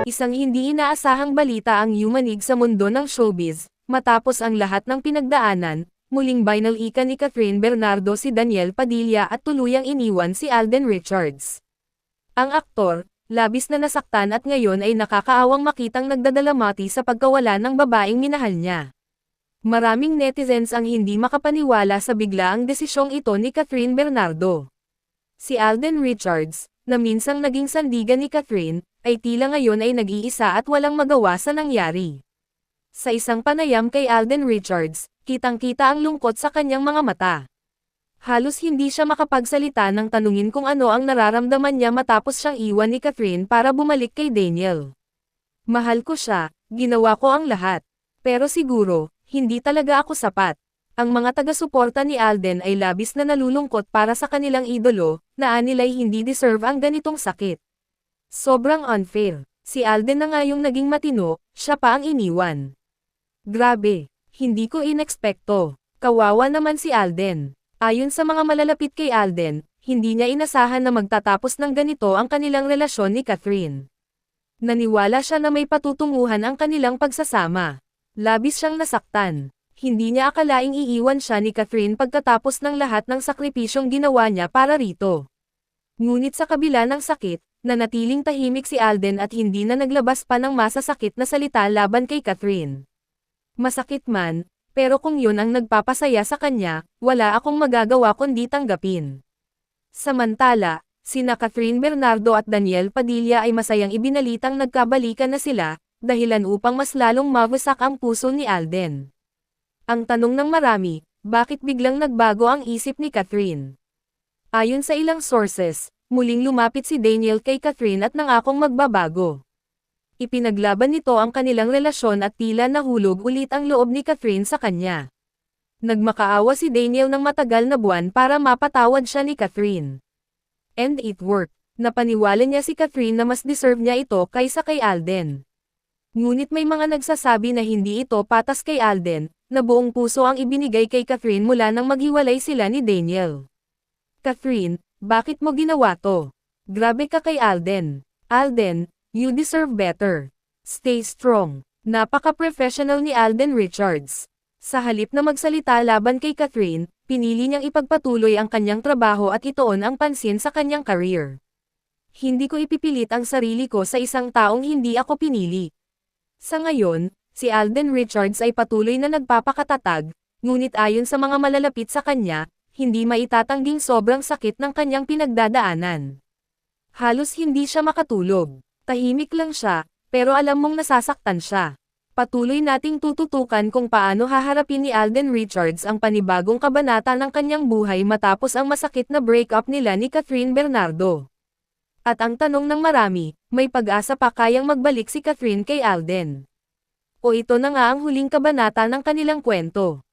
Isang hindi inaasahang balita ang yumanig sa mundo ng showbiz, matapos ang lahat ng pinagdaanan, muling binalikan ni Catherine Bernardo si Daniel Padilla at tuluyang iniwan si Alden Richards. Ang aktor, labis na nasaktan at ngayon ay nakakaawang makitang nagdadalamati sa pagkawala ng babaeng minahal niya. Maraming netizens ang hindi makapaniwala sa biglaang desisyong ito ni Catherine Bernardo. Si Alden Richards, na minsang naging sandigan ni Catherine, ay tila ngayon ay nag-iisa at walang magawa sa nangyari. Sa isang panayam kay Alden Richards, kitang-kita ang lungkot sa kanyang mga mata. Halos hindi siya makapagsalita nang tanungin kung ano ang nararamdaman niya matapos siyang iwan ni Catherine para bumalik kay Daniel. Mahal ko siya, ginawa ko ang lahat. Pero siguro, hindi talaga ako sapat. Ang mga taga-suporta ni Alden ay labis na nalulungkot para sa kanilang idolo, na anilay hindi deserve ang ganitong sakit. Sobrang unfair. Si Alden na nga yung naging matino, siya pa ang iniwan. Grabe, hindi ko inekspekto. Kawawa naman si Alden. Ayon sa mga malalapit kay Alden, hindi niya inasahan na magtatapos ng ganito ang kanilang relasyon ni Catherine. Naniwala siya na may patutunguhan ang kanilang pagsasama. Labis siyang nasaktan. Hindi niya akalaing iiwan siya ni Catherine pagkatapos ng lahat ng sakripisyong ginawa niya para rito. Ngunit sa kabila ng sakit, nanatiling tahimik si Alden at hindi na naglabas pa ng masasakit na salita laban kay Catherine. Masakit man, pero kung yun ang nagpapasaya sa kanya, wala akong magagawa kundi tanggapin. Samantala, sina Catherine Bernardo at Daniel Padilla ay masayang ibinalitang nagkabalikan na sila, dahilan upang mas lalong mawasak ang puso ni Alden. Ang tanong ng marami, bakit biglang nagbago ang isip ni Catherine? Ayon sa ilang sources, muling lumapit si Daniel kay Catherine at nangakong magbabago. Ipinaglaban nito ang kanilang relasyon at tila nahulog ulit ang loob ni Catherine sa kanya. Nagmakaawa si Daniel ng matagal na buwan para mapatawad siya ni Catherine. And it worked. Napaniwala niya si Catherine na mas deserve niya ito kaysa kay Alden. Ngunit may mga nagsasabi na hindi ito patas kay Alden, na buong puso ang ibinigay kay Catherine mula nang maghiwalay sila ni Daniel. Catherine, bakit mo ginawa to? Grabe ka kay Alden. Alden, you deserve better. Stay strong. Napaka-professional ni Alden Richards. Sa halip na magsalita laban kay Catherine, pinili niyang ipagpatuloy ang kanyang trabaho at ituon ang pansin sa kanyang career. Hindi ko ipipilit ang sarili ko sa isang taong hindi ako pinili. Sa ngayon, si Alden Richards ay patuloy na nagpapakatatag, ngunit ayon sa mga malalapit sa kanya, hindi maitatangging sobrang sakit ng kanyang pinagdadaanan. Halos hindi siya makatulog. Tahimik lang siya, pero alam mong nasasaktan siya. Patuloy nating tututukan kung paano haharapin ni Alden Richards ang panibagong kabanata ng kanyang buhay matapos ang masakit na breakup nila ni Catherine Bernardo. At ang tanong ng marami, may pag-asa pa kayang magbalik si Catherine kay Alden? O ito na nga ang huling kabanata ng kanilang kwento?